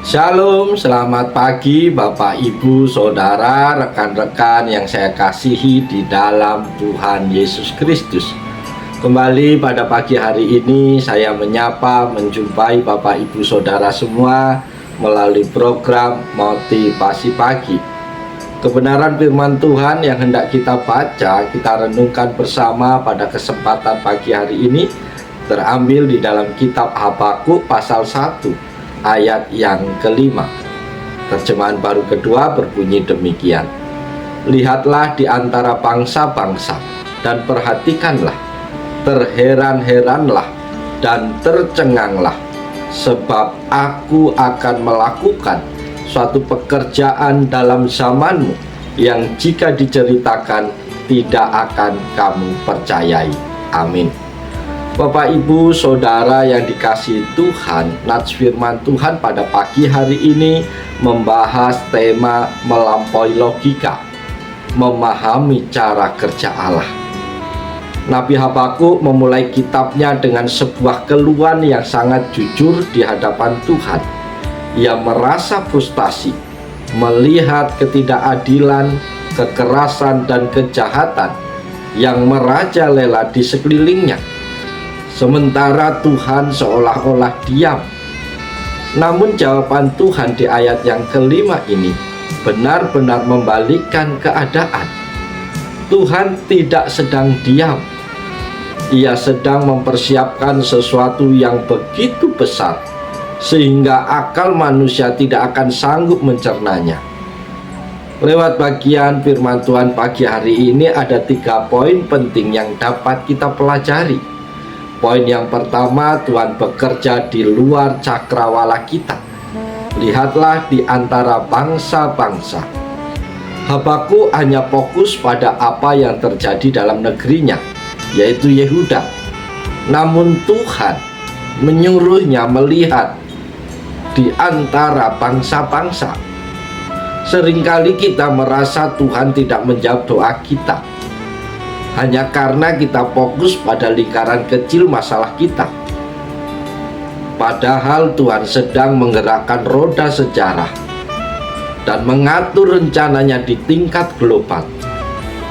Shalom, selamat pagi Bapak, Ibu, Saudara, rekan-rekan yang saya kasihi di dalam Tuhan Yesus Kristus. Kembali pada pagi hari ini saya menyapa, menjumpai Bapak, Ibu, Saudara semua melalui program Motivasi Pagi. Kebenaran firman Tuhan yang hendak kita baca, kita renungkan bersama pada kesempatan pagi hari ini terambil di dalam kitab Habakuk pasal 1 ayat yang kelima. Terjemahan baru kedua berbunyi demikian: Lihatlah di antara bangsa-bangsa dan perhatikanlah, terheran-heranlah dan tercenganglah, sebab aku akan melakukan suatu pekerjaan dalam zamanmu yang jika diceritakan tidak akan kamu percayai. Amin. Bapak, Ibu, Saudara yang dikasihi Tuhan, nats firman Tuhan pada pagi hari ini membahas tema melampaui logika, memahami cara kerja Allah. Nabi Habakuk memulai kitabnya dengan sebuah keluhan yang sangat jujur di hadapan Tuhan. Ia merasa frustasi melihat ketidakadilan, kekerasan, dan kejahatan yang merajalela di sekelilingnya. Sementara Tuhan seolah-olah diam. Namun jawaban Tuhan di ayat yang kelima ini benar-benar membalikkan keadaan. Tuhan tidak sedang diam. Ia sedang mempersiapkan sesuatu yang begitu besar sehingga akal manusia tidak akan sanggup mencernanya. Lewat bagian firman Tuhan pagi hari ini ada 3 poin penting yang dapat kita pelajari. Poin yang pertama, Tuhan bekerja di luar cakrawala kita. Lihatlah di antara bangsa-bangsa. Habakuk hanya fokus pada apa yang terjadi dalam negerinya, yaitu Yehuda. Namun Tuhan menyuruhnya melihat di antara bangsa-bangsa. Seringkali kita merasa Tuhan tidak menjawab doa kita hanya karena kita fokus pada lingkaran kecil masalah kita. Padahal Tuhan sedang menggerakkan roda sejarah dan mengatur rencananya di tingkat global.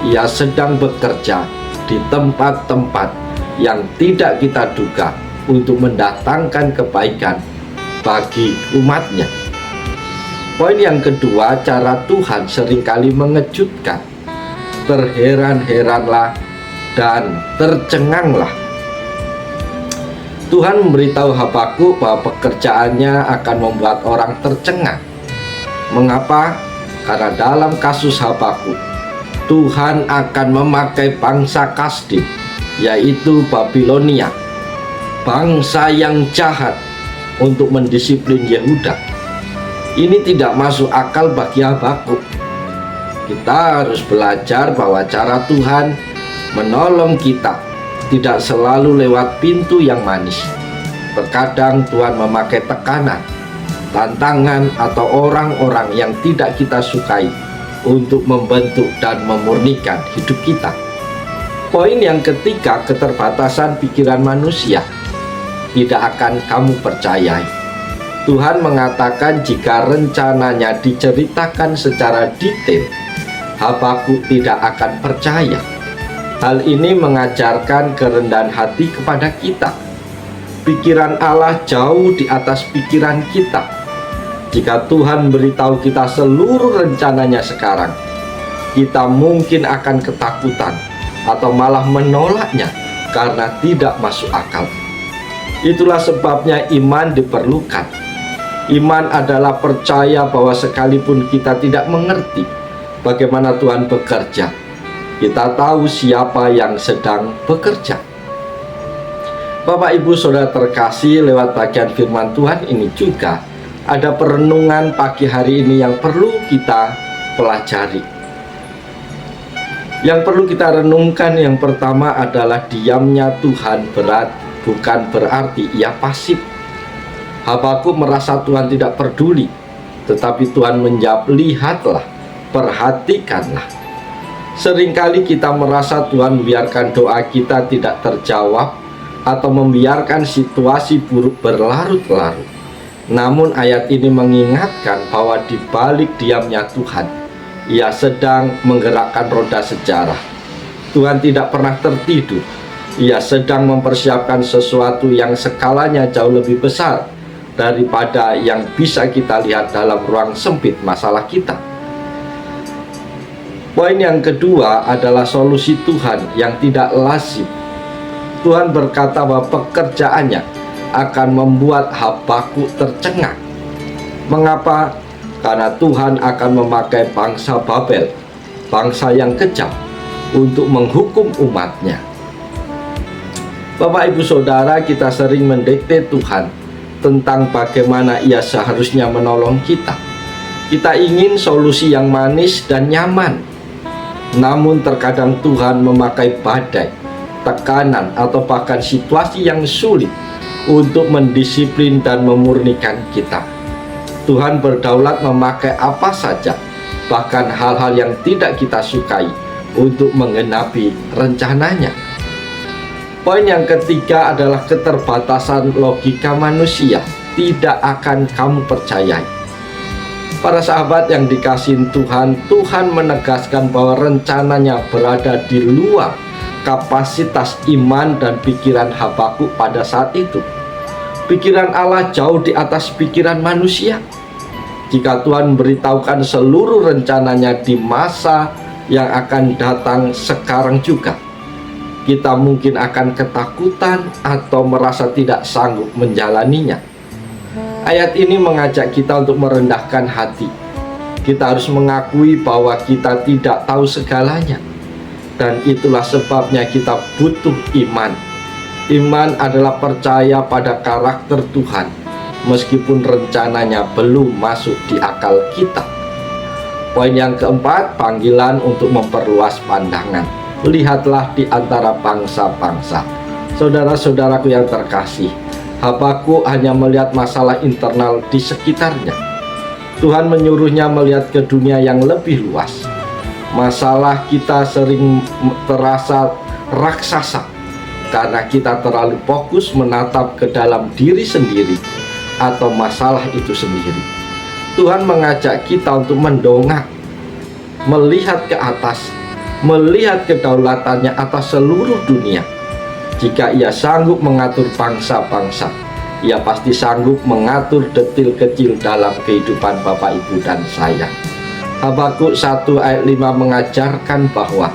Ia sedang bekerja di tempat-tempat yang tidak kita duga untuk mendatangkan kebaikan bagi umatnya. Poin yang kedua, cara Tuhan seringkali mengejutkan. Terheran-heranlah dan tercenganglah. Tuhan memberitahu Habakuk bahwa pekerjaannya akan membuat orang tercengang. Mengapa? Karena dalam kasus Habakuk, Tuhan akan memakai bangsa Kasdim, yaitu Babilonia, bangsa yang jahat, untuk mendisiplin Yehuda. Ini tidak masuk akal bagi Habakuk. Kita harus belajar bahwa cara Tuhan menolong kita tidak selalu lewat pintu yang manis. Terkadang Tuhan memakai tekanan, tantangan, atau orang-orang yang tidak kita sukai untuk membentuk dan memurnikan hidup kita. Poin yang ketiga, keterbatasan pikiran manusia tidak akan kamu percayai. Tuhan mengatakan jika rencananya diceritakan secara detail, Habakuk tidak akan percaya. Hal ini mengajarkan kerendahan hati kepada kita. Pikiran Allah jauh di atas pikiran kita. Jika Tuhan beritahu kita seluruh rencananya sekarang, kita mungkin akan ketakutan atau malah menolaknya karena tidak masuk akal. Itulah sebabnya iman diperlukan. Iman adalah percaya bahwa sekalipun kita tidak mengerti bagaimana Tuhan bekerja, kita tahu siapa yang sedang bekerja. Bapak, Ibu, Saudara terkasih, lewat bagian firman Tuhan ini juga ada perenungan pagi hari ini yang perlu kita pelajari. Yang perlu kita renungkan yang pertama adalah diamnya Tuhan bukan berarti ia pasif. Habakuk merasa Tuhan tidak peduli, tetapi Tuhan menjawab, lihatlah, perhatikanlah. Seringkali kita merasa Tuhan membiarkan doa kita tidak terjawab atau membiarkan situasi buruk berlarut-larut. Namun ayat ini mengingatkan bahwa di balik diamnya Tuhan, Ia sedang menggerakkan roda sejarah. Tuhan tidak pernah tertidur. Ia sedang mempersiapkan sesuatu yang skalanya jauh lebih besar daripada yang bisa kita lihat dalam ruang sempit masalah kita. Poin yang kedua adalah solusi Tuhan yang tidak lazim. Tuhan berkata bahwa pekerjaannya akan membuat Habakuk tercengang. Mengapa? Karena Tuhan akan memakai bangsa Babel, bangsa yang kejam, untuk menghukum umatnya. Bapak Ibu Saudara, kita sering mendikte Tuhan tentang bagaimana Ia seharusnya menolong kita. Kita ingin solusi yang manis dan nyaman. Namun terkadang Tuhan memakai badai, tekanan, atau bahkan situasi yang sulit untuk mendisiplin dan memurnikan kita. Tuhan berdaulat memakai apa saja, bahkan hal-hal yang tidak kita sukai, untuk menggenapi rencananya. Poin yang ketiga adalah keterbatasan logika manusia tidak akan kamu percayai. Para sahabat yang dikasihi Tuhan, Tuhan menegaskan bahwa rencananya berada di luar kapasitas iman dan pikiran Habakuk pada saat itu. Pikiran Allah jauh di atas pikiran manusia. Jika Tuhan memberitahukan seluruh rencananya di masa yang akan datang sekarang juga, kita mungkin akan ketakutan atau merasa tidak sanggup menjalaninya. Ayat ini mengajak kita untuk merendahkan hati. Kita harus mengakui bahwa kita tidak tahu segalanya. Dan itulah sebabnya kita butuh iman. Iman adalah percaya pada karakter Tuhan, meskipun rencananya belum masuk di akal kita. Poin yang keempat, panggilan untuk memperluas pandangan. Lihatlah di antara bangsa-bangsa. Saudara-saudaraku yang terkasih, Habakuk hanya melihat masalah internal di sekitarnya. Tuhan menyuruhnya melihat ke dunia yang lebih luas. Masalah kita sering terasa raksasa karena kita terlalu fokus menatap ke dalam diri sendiri atau masalah itu sendiri. Tuhan mengajak kita untuk mendongak, melihat ke atas, melihat kedaulatannya atas seluruh dunia. Jika Ia sanggup mengatur bangsa-bangsa, Ia pasti sanggup mengatur detil kecil dalam kehidupan Bapak, Ibu, dan saya. Habakuk 1 ayat 5 mengajarkan bahwa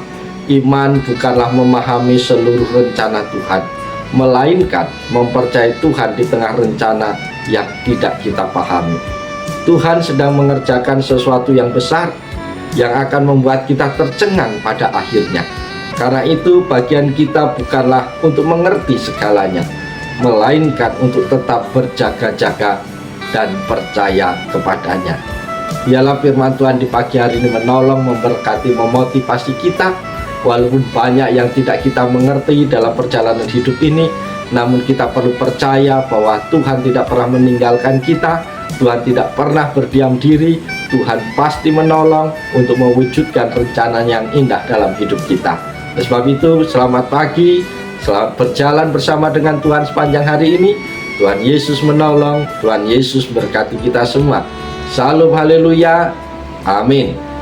iman bukanlah memahami seluruh rencana Tuhan, melainkan mempercayai Tuhan di tengah rencana yang tidak kita pahami. Tuhan sedang mengerjakan sesuatu yang besar yang akan membuat kita tercengang pada akhirnya. Karena itu bagian kita bukanlah untuk mengerti segalanya, melainkan untuk tetap berjaga-jaga dan percaya kepadanya. Biarlah firman Tuhan di pagi hari ini menolong, memberkati, memotivasi kita. Walaupun banyak yang tidak kita mengerti dalam perjalanan hidup ini, namun kita perlu percaya bahwa Tuhan tidak pernah meninggalkan kita. Tuhan tidak pernah berdiam diri. Tuhan pasti menolong untuk mewujudkan rencana yang indah dalam hidup kita. Oleh sebab itu, selamat pagi, selamat berjalan bersama dengan Tuhan sepanjang hari ini. Tuhan Yesus menolong, Tuhan Yesus berkati kita semua. Salam haleluya, amin.